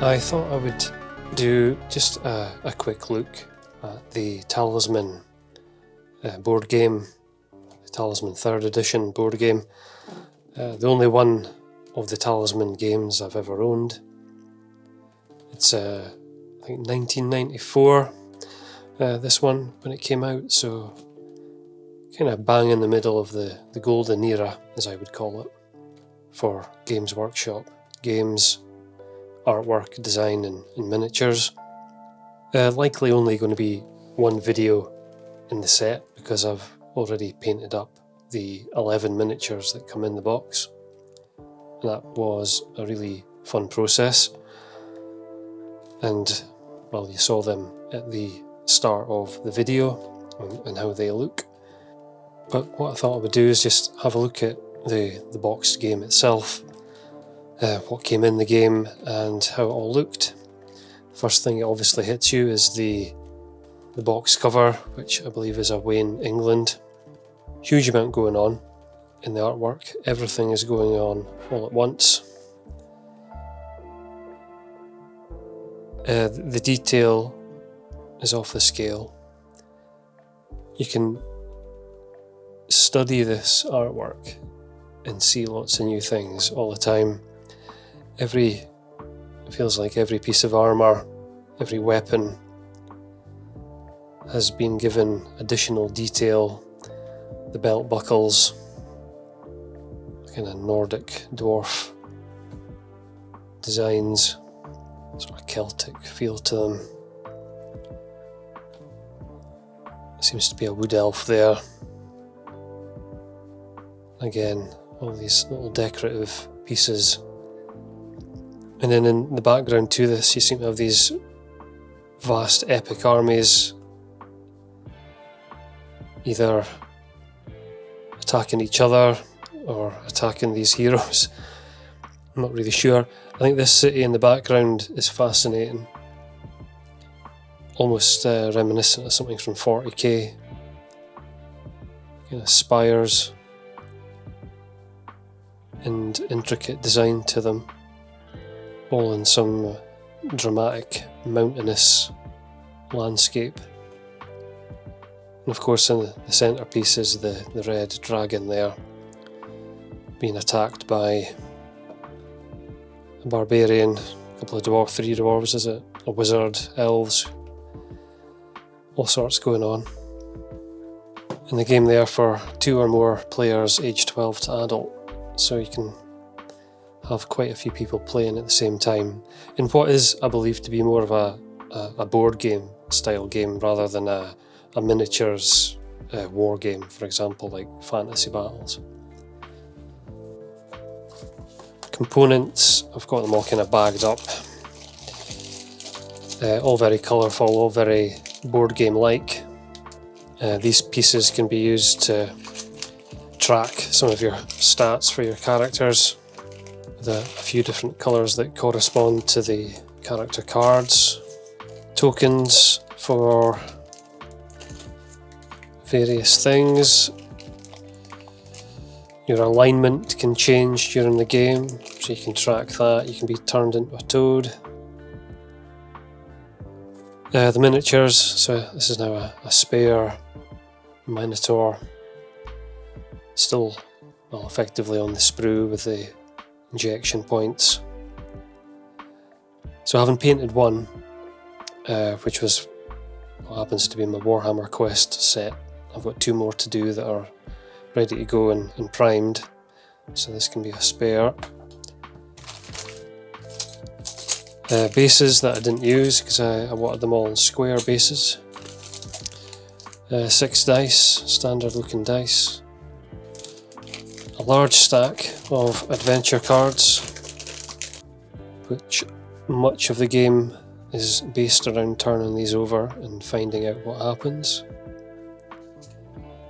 I thought I would do just a quick look at the Talisman board game, the Talisman 3rd edition board game, the only one of the Talisman games I've ever owned. It's I think 1994, this one, when it came out, so kind of bang in the middle of the golden era, as I would call it, for Games Workshop games, artwork, design and miniatures. Likely only going to be one video in the set because I've already painted up the 11 miniatures that come in the box. And that was a really fun process, and well, you saw them at the start of the video and how they look. But what I thought I would do is just have a look at the boxed game itself, what came in the game and how it all looked. First thing that obviously hits you is the box cover, which I believe is away in England. Huge amount going on in the artwork. Everything is going on all at once. The detail is off the scale. You can study this artwork and see lots of new things all the time. It feels like every piece of armour, every weapon has been given additional detail. The belt buckles, kind of Nordic dwarf designs, sort of Celtic feel to them. Seems to be a wood elf there. Again, all these little decorative pieces. And then in the background to this, you seem to have these vast epic armies, either attacking each other or attacking these heroes. I'm not really sure. I think this city in the background is fascinating. Almost reminiscent of something from 40k. Kind of spires and intricate design to them, all in some dramatic mountainous landscape. And of course in the centrepiece is the red dragon there, being attacked by a barbarian, a couple of three dwarves, is it? A wizard, elves, all sorts going on. In the game there for 2 or more players aged 12 to adult, so you can have quite a few people playing at the same time in what is, I believe, to be more of a board game style game rather than a miniatures war game, for example, like fantasy battles. Components, I've got them all kind of bagged up. All very colourful, all very board game like. These pieces can be used to track some of your stats for your characters, with a few different colours that correspond to the character cards. Tokens for various things. Your alignment can change during the game, so you can track that. You can be turned into a toad. The miniatures, so this is now a spare Minotaur, still effectively on the sprue with the injection points. So having painted one, which was what happens to be my Warhammer Quest set, I've got 2 more to do that are ready to go and primed, so this can be a spare. Bases that I didn't use because I wanted them all in square bases. 6 dice, standard looking dice. A large stack of adventure cards, which much of the game is based around turning these over and finding out what happens.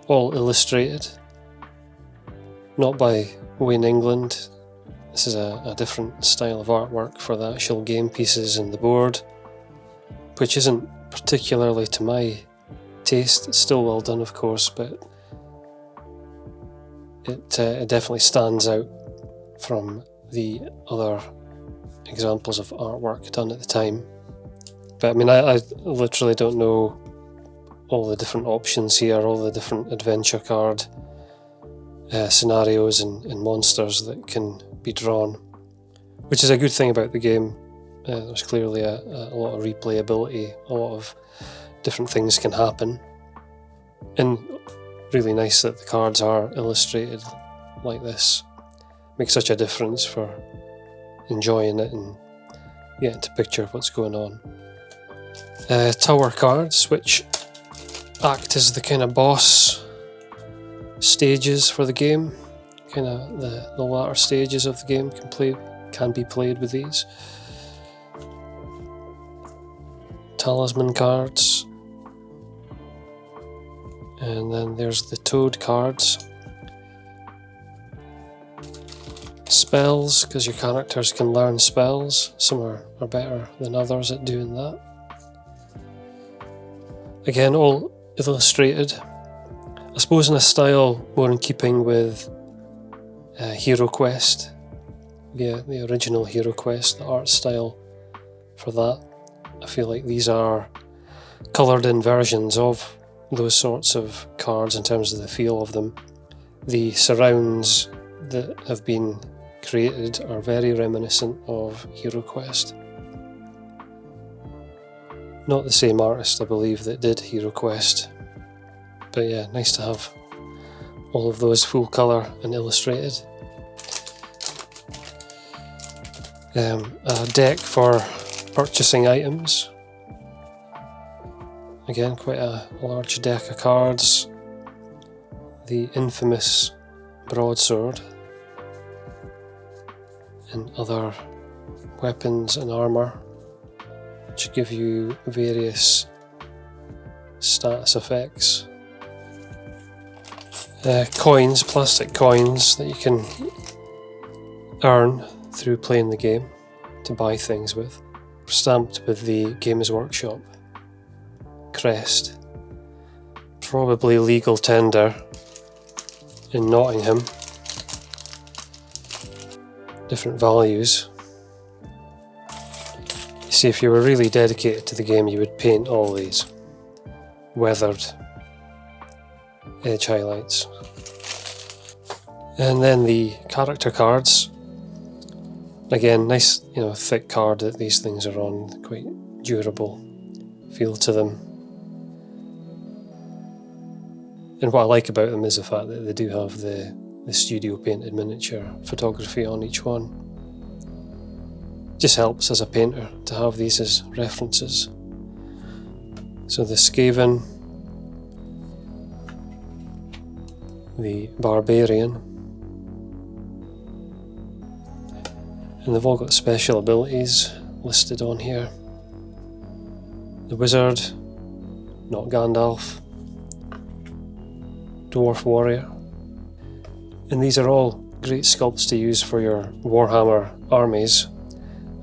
All illustrated, not by Wayne England. This is a different style of artwork for the actual game pieces and the board, which isn't particularly to my taste. It's still well done, of course, but it definitely stands out from the other examples of artwork done at the time. But I mean, I literally don't know all the different options here, all the different adventure card scenarios and monsters that can be drawn, which is a good thing about the game. There's clearly a lot of replayability, a lot of different things can happen, and really nice that the cards are illustrated like this. Makes such a difference for enjoying it and getting to picture what's going on. Tower cards, which act as the kind of boss stages for the game, kind of the latter stages of the game can be played with these. Talisman cards, and then there's the Toad cards. Spells, because your characters can learn spells. Some are better than others at doing that. Again, all illustrated. I suppose in a style more in keeping with Hero Quest. Yeah, the original Hero Quest, the art style for that. I feel like these are coloured in versions of those sorts of cards in terms of the feel of them. The surrounds that have been created are very reminiscent of Hero Quest. Not the same artist, I believe, that did Hero Quest. But yeah, nice to have all of those full colour and illustrated. A deck for purchasing items. Again, quite a large deck of cards. The infamous broadsword and other weapons and armour, which give you various status effects. Coins, plastic coins that you can earn through playing the game to buy things with, stamped with the Games Workshop crest. Probably legal tender in Nottingham. Different values. You see, if you were really dedicated to the game, you would paint all these weathered edge highlights. And then the character cards. Again, nice, thick card that these things are on, quite durable feel to them. And what I like about them is the fact that they do have the studio painted miniature photography on each one. Just helps as a painter to have these as references. So the Skaven, the Barbarian, and they've all got special abilities listed on here. The Wizard, not Gandalf, Dwarf Warrior. And these are all great sculpts to use for your Warhammer armies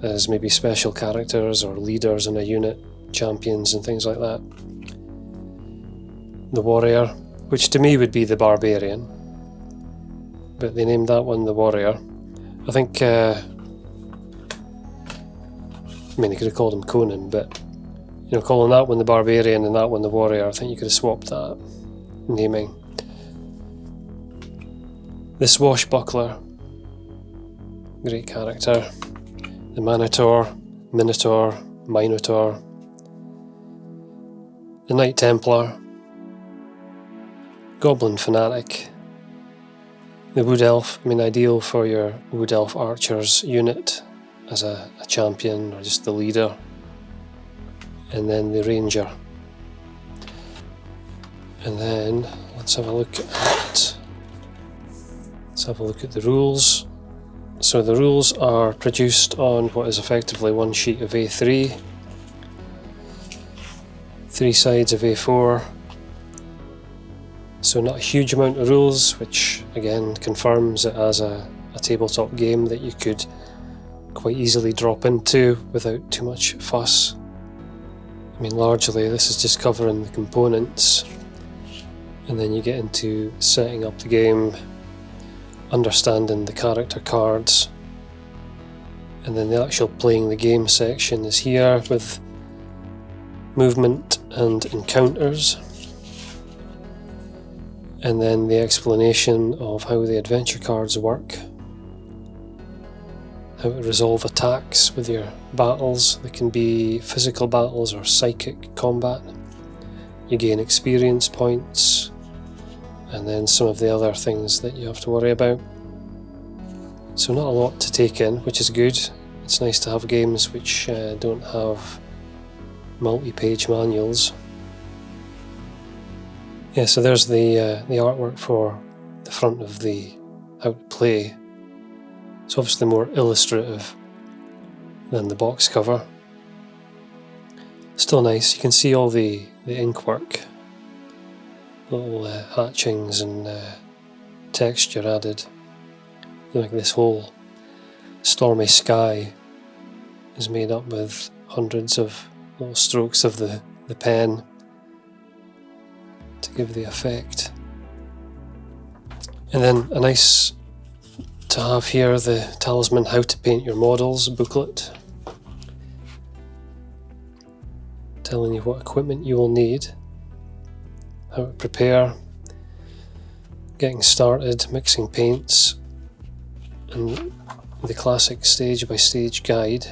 as maybe special characters or leaders in a unit, champions and things like that. The Warrior, which to me would be the Barbarian, but they named that one the Warrior. I think, they could have called him Conan, but calling that one the Barbarian and that one the Warrior, I think you could have swapped that naming. The Swashbuckler, great character. The Minotaur, Minotaur. The Knight Templar. Goblin Fanatic. The Wood Elf, ideal for your Wood Elf Archers unit as a champion or just the leader. And then the Ranger. And then let's have a look at the rules. So the rules are produced on what is effectively one sheet of A3, 3 sides of A4. So not a huge amount of rules, which again confirms it as a tabletop game that you could quite easily drop into without too much fuss. Largely this is just covering the components, and then you get into setting up the game, understanding the character cards, And then the actual playing the game section is here with movement and encounters. And then the explanation of how the adventure cards work. How to resolve attacks with your battles. They can be physical battles or psychic combat. You gain experience points, and then some of the other things that you have to worry about. So not a lot to take in, which is good. It's nice to have games which don't have multi-page manuals. Yeah, so there's the artwork for the front of the how to play. It's obviously more illustrative than the box cover. Still nice. You can see all the ink work, little hatchings and texture added. Like this whole stormy sky is made up with hundreds of little strokes of the pen to give the effect. And then a nice to have here, the Talisman How to Paint Your Models booklet, telling you what equipment you will need, how to prepare, getting started, mixing paints, and the classic stage by stage guide.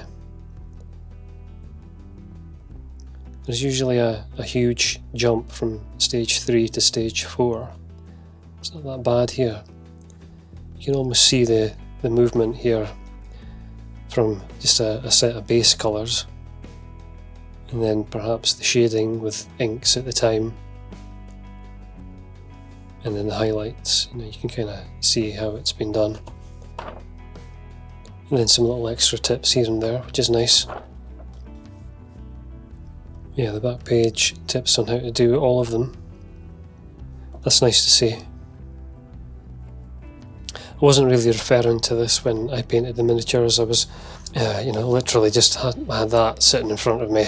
There's usually a huge jump from stage 3 to stage 4. It's not that bad here. You can almost see the movement here from just a set of base colours, and then perhaps the shading with inks at the time, and then the highlights. You can kind of see how it's been done. And then some little extra tips here and there, which is nice. Yeah, the back page, tips on how to do all of them. That's nice to see. I wasn't really referring to this when I painted the miniatures. I was, literally just had that sitting in front of me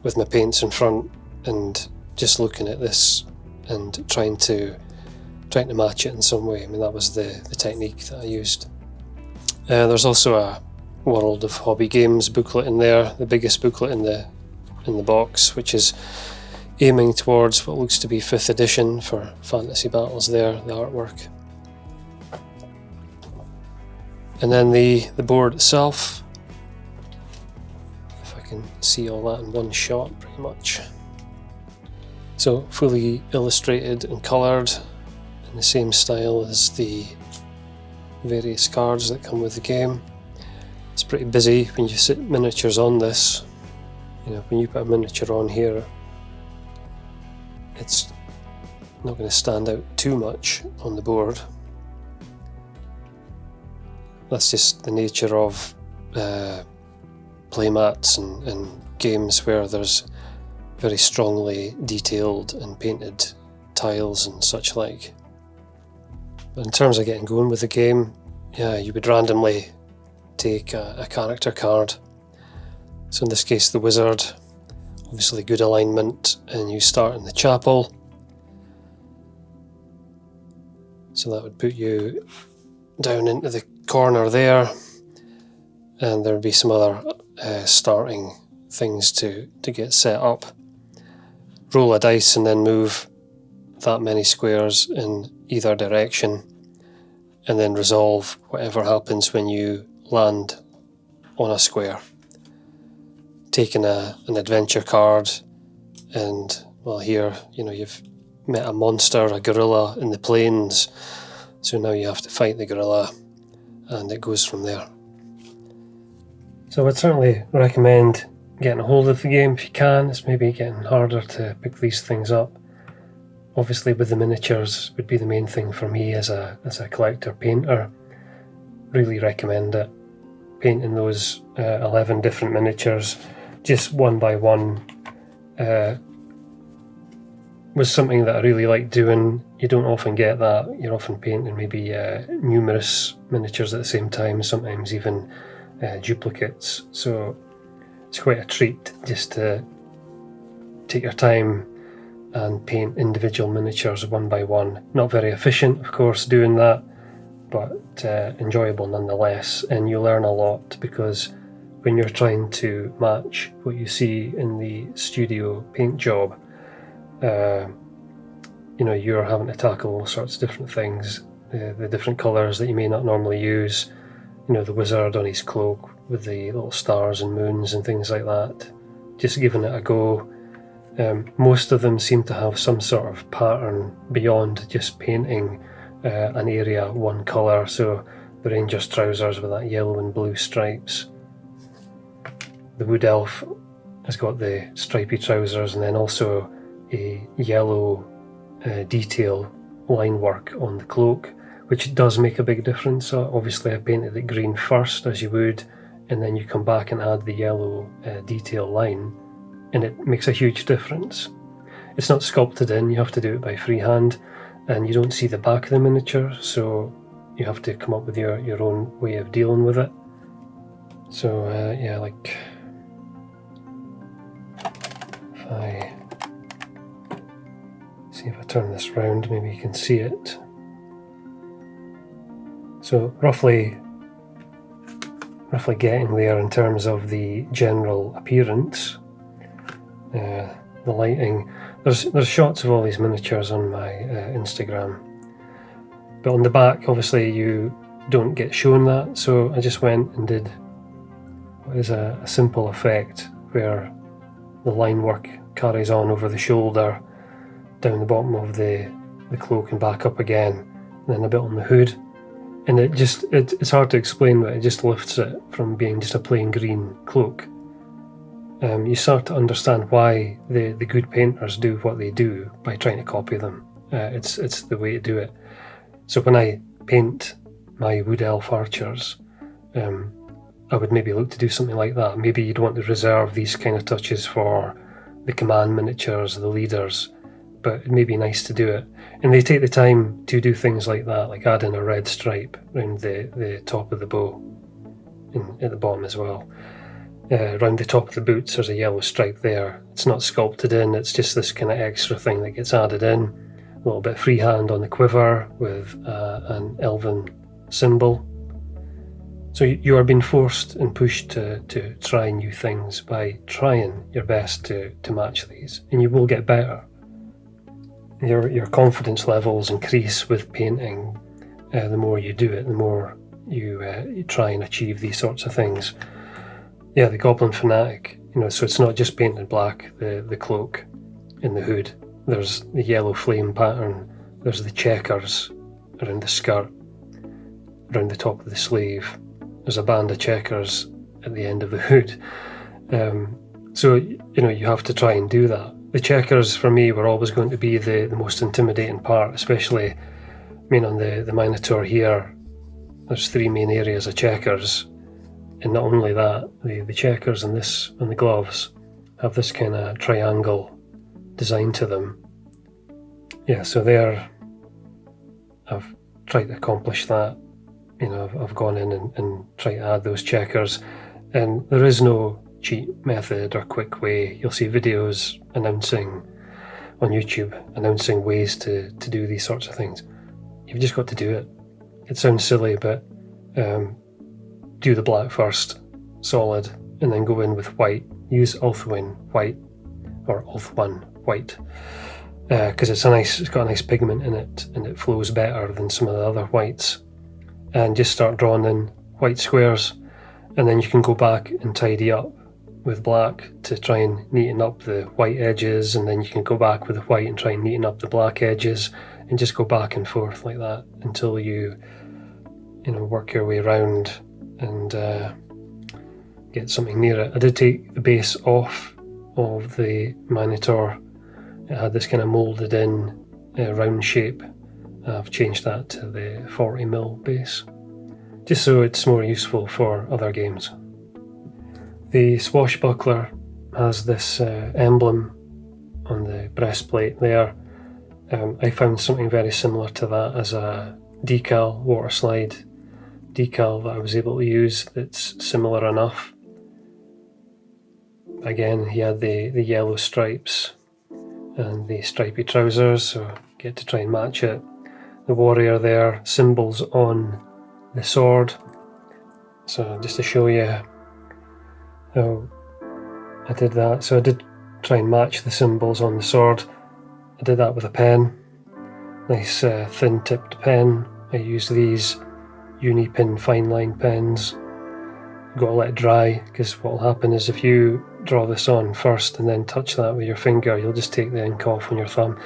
with my paints in front and just looking at this and trying to match it in some way. I mean, that was the technique that I used. There's also a World of Hobby Games booklet in there, the biggest booklet in the box, which is aiming towards what looks to be 5th edition for fantasy battles there, the artwork. And then the board itself, if I can see all that in one shot pretty much. So fully illustrated and coloured in the same style as the various cards that come with the game. It's pretty busy when you sit miniatures on this. When you put a miniature on here, it's not going to stand out too much on the board. That's just the nature of playmats and games where there's very strongly detailed and painted tiles and such like. But in terms of getting going with the game, yeah, you would randomly take a character card. So in this case the wizard, obviously good alignment, and you start in the chapel. So that would put you down into the corner there, and there would be some other starting things to get set up. Roll a dice and then move that many squares in either direction, and then resolve whatever happens when you land on a square. Taking an adventure card, and well, here you've met a monster, a gorilla in the plains, so now you have to fight the gorilla, and it goes from there. So I'd certainly recommend getting a hold of the game if you can. It's maybe getting harder to pick these things up. Obviously with the miniatures would be the main thing for me as a collector painter. Really recommend it. Painting those 11 different miniatures just one by one was something that I really like doing. You don't often get that. You're often painting maybe numerous miniatures at the same time, sometimes even duplicates. So it's quite a treat just to take your time and paint individual miniatures one by one. Not very efficient, of course, doing that, but enjoyable nonetheless, and you learn a lot because when you're trying to match what you see in the studio paint job, you're having to tackle all sorts of different things, the different colours that you may not normally use, the wizard on his cloak with the little stars and moons and things like that, just giving it a go. Most of them seem to have some sort of pattern beyond just painting an area one colour, so the ranger's trousers with that yellow and blue stripes. The wood elf has got the stripy trousers and then also a yellow detail line work on the cloak, which does make a big difference. So obviously I painted it green first, as you would, and then you come back and add the yellow detail line, and it makes a huge difference. It's not sculpted in, you have to do it by freehand, and you don't see the back of the miniature, so you have to come up with your own way of dealing with it. So like if I turn this round, maybe you can see it. So roughly getting there in terms of the general appearance. The lighting, there's shots of all these miniatures on my Instagram, but on the back obviously you don't get shown that, so I just went and did what is a simple effect where the line work carries on over the shoulder, down the bottom of the cloak and back up again, and then a bit on the hood, and it's hard to explain, but it just lifts it from being just a plain green cloak. You start to understand why the good painters do what they do by trying to copy them. It's the way to do it. So when I paint my wood elf archers, I would maybe look to do something like that. Maybe you'd want to reserve these kind of touches for the command miniatures, the leaders, but it may be nice to do it. And they take the time to do things like that, like add in a red stripe around the top of the bow and at the bottom as well. Around the top of the boots there's a yellow stripe there. It's not sculpted in, it's just this kind of extra thing that gets added in. A little bit freehand on the quiver with an elven symbol. So you are being forced and pushed to try new things by trying your best to match these, and you will get better. Your confidence levels increase with painting. The more you do it, the more you try and achieve these sorts of things. Yeah, the Goblin Fanatic, so it's not just painted black, the cloak and the hood. There's the yellow flame pattern, there's the checkers around the skirt, around the top of the sleeve. There's a band of checkers at the end of the hood. So you have to try and do that. The checkers for me were always going to be the most intimidating part, especially, on the Minotaur here, there's 3 main areas of checkers. And not only that, the checkers on the gloves have this kind of triangle design to them. Yeah, so I've tried to accomplish that. I've gone in and tried to add those checkers, and there is no cheat method or quick way. You'll see videos announcing on YouTube, announcing ways to do these sorts of things. You've just got to do it. It sounds silly, but do the black first, solid, and then go in with white. Use Ulthwyn white or Ulthwan white, because it's got a nice pigment in it, and it flows better than some of the other whites. And just start drawing in white squares, and then you can go back and tidy up with black to try and neaten up the white edges, and then you can go back with the white and try and neaten up the black edges, and just go back and forth like that until you work your way around and get something near it. I did take the base off of the Minotaur. It had this kind of moulded in round shape. I've changed that to the 40mm base, just so it's more useful for other games. The swashbuckler has this emblem on the breastplate there. I found something very similar to that as a decal, water slide decal that I was able to use that's similar enough. Again, he had the yellow stripes and the stripy trousers, so get to try and match it. The warrior there, symbols on the sword. So just to show you how I did that. So I did try and match the symbols on the sword. I did that with a pen, nice thin tipped pen. I used these Unipin fine line pens. You've got to let it dry, because what will happen is if you draw this on first and then touch that with your finger, you'll just take the ink off on your thumb.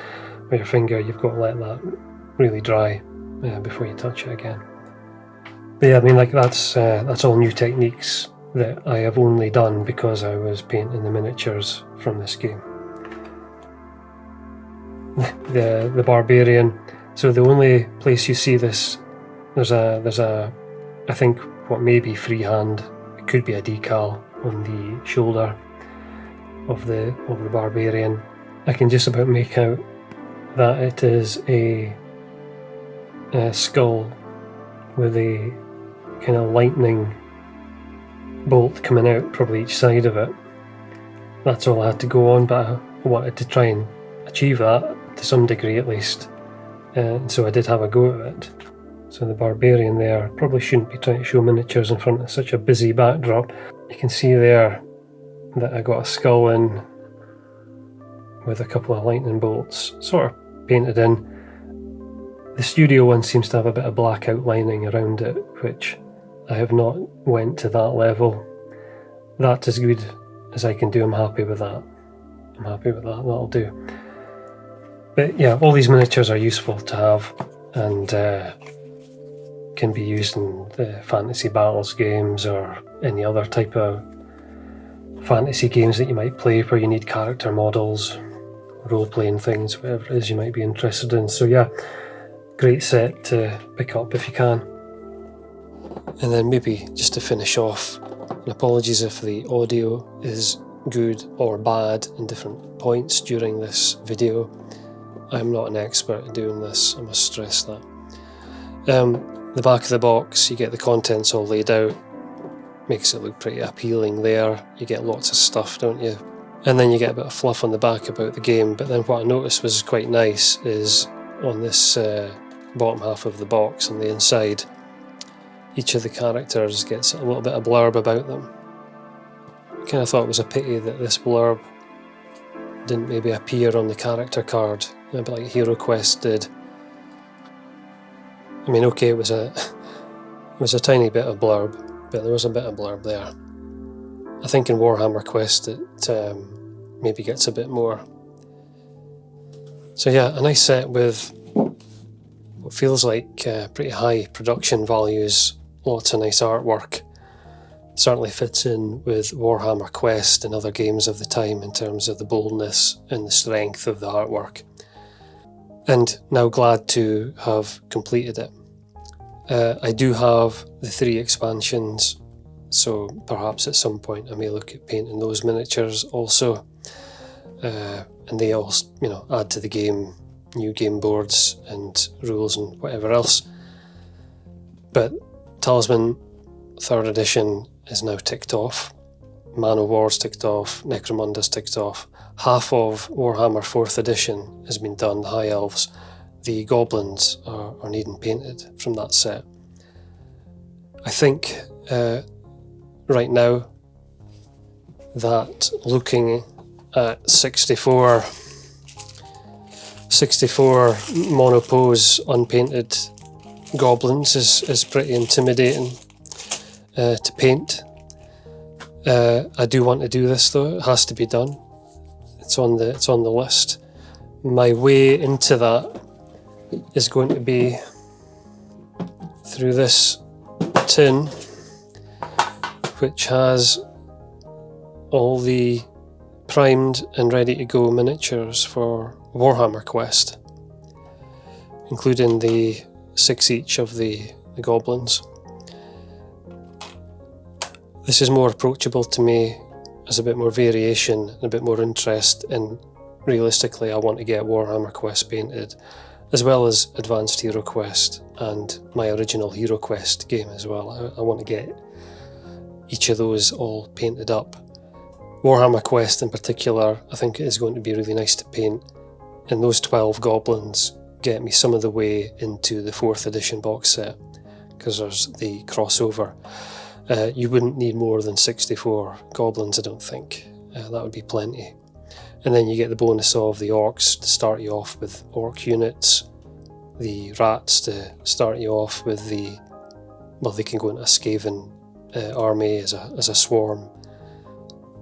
With your finger, you've got to let that really dry before you touch it again. But yeah, I mean, like that's all new techniques that I have only done because I was painting the miniatures from this game. the Barbarian. So the only place you see this, there's a I think what may be freehand. It could be a decal on the shoulder of the Barbarian. I can just about make out that it is a skull with a kind of lightning bolt coming out probably each side of it. That's all I had to go on, but I wanted to try and achieve that to some degree at least, and so I did have a go at it. So the Barbarian there, probably shouldn't be trying to show miniatures in front of such a busy backdrop. You can see there that I got a skull in with a couple of lightning bolts sort of painted in. The studio one seems to have a bit of black outlining around it, which I have not went to that level. That's as good as I can do. I'm happy with that. That'll do. But yeah, all these miniatures are useful to have, and can be used in the fantasy battles games or any other type of fantasy games that you might play where you need character models, role-playing things, whatever it is you might be interested in. So yeah, great set to pick up if you can. And then maybe just to finish off, and apologies if the audio is good or bad in different points during this video. I'm not an expert at doing this, I must stress that. The back of the box, you get the contents all laid out, makes it look pretty appealing there. You get lots of stuff, don't you? And then you get a bit of fluff on the back about the game, but then what I noticed was quite nice is on this bottom half of the box, on the inside, each of the characters gets a little bit of blurb about them. I kind of thought it was a pity that this blurb didn't maybe appear on the character card, a bit like Hero Quest did. I mean, okay, it was a tiny bit of blurb, but there was a bit of blurb there. I think in Warhammer Quest it maybe gets a bit more. So yeah, a nice set with what feels like pretty high production values, lots of nice artwork. Certainly fits in with Warhammer Quest and other games of the time in terms of the boldness and the strength of the artwork. And now glad to have completed it. I do have the 3 expansions, so perhaps at some point I may look at painting those miniatures also. And they all, add to the game, new game boards and rules and whatever else. But Talisman 3rd edition is now ticked off. Man of War's ticked off, Necromunda's ticked off. Half of Warhammer 4th edition has been done, the High Elves. The Goblins are needing painted from that set. I think right now that looking at 64 monopose unpainted goblins is pretty intimidating to paint. I do want to do this though, it has to be done. It's on the list. My way into that is going to be through this tin, which has all the primed and ready to go miniatures for Warhammer Quest, including the 6 each of the goblins. This is more approachable to me as a bit more variation and a bit more interest, and realistically I want to get Warhammer Quest painted, as well as Advanced Hero Quest and my original Hero Quest game as well. I want to get each of those all painted up. Warhammer Quest in particular, I think it is going to be really nice to paint, and those 12 goblins get me some of the way into the 4th edition box set, because there's the crossover. You wouldn't need more than 64 goblins, I don't think. That would be plenty. And then you get the bonus of the orcs to start you off with orc units, the rats to start you off with they can go into a Skaven army as a swarm.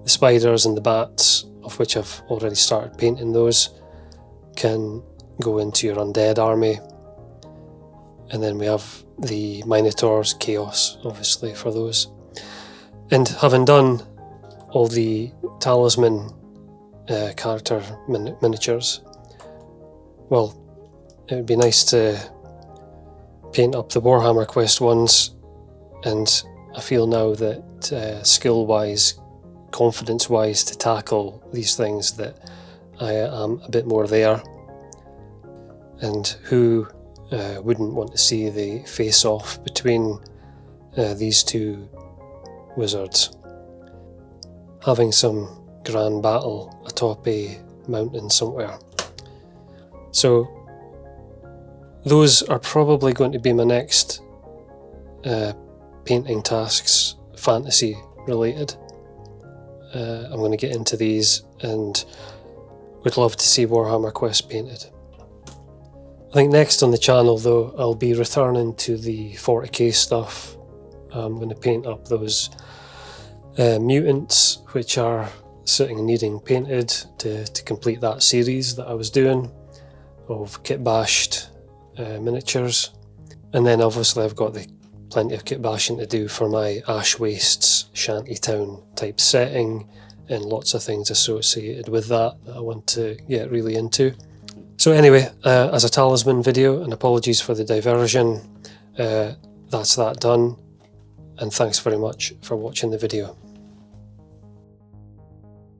The spiders and the bats, of which I've already started painting those, can go into your undead army. And then we have the Minotaurs, Chaos, obviously, for those. And having done all the Talisman character miniatures, well, it would be nice to paint up the Warhammer Quest ones, and I feel now that skill-wise, confidence-wise, to tackle these things, that I am a bit more there. And who wouldn't want to see the face-off between these two wizards, having some grand battle atop a mountain somewhere. So those are probably going to be my next painting tasks, fantasy related. I'm going to get into these and would love to see Warhammer Quest painted. I think next on the channel though, I'll be returning to the 40k stuff. I'm going to paint up those mutants which are sitting and needing painted to complete that series that I was doing of kit-bashed miniatures. And then obviously I've got plenty of kit-bashing to do for my Ash Wastes shantytown type setting, and lots of things associated with that I want to get really into. So anyway, as a Talisman video, and apologies for the diversion, that's that done, and thanks very much for watching the video.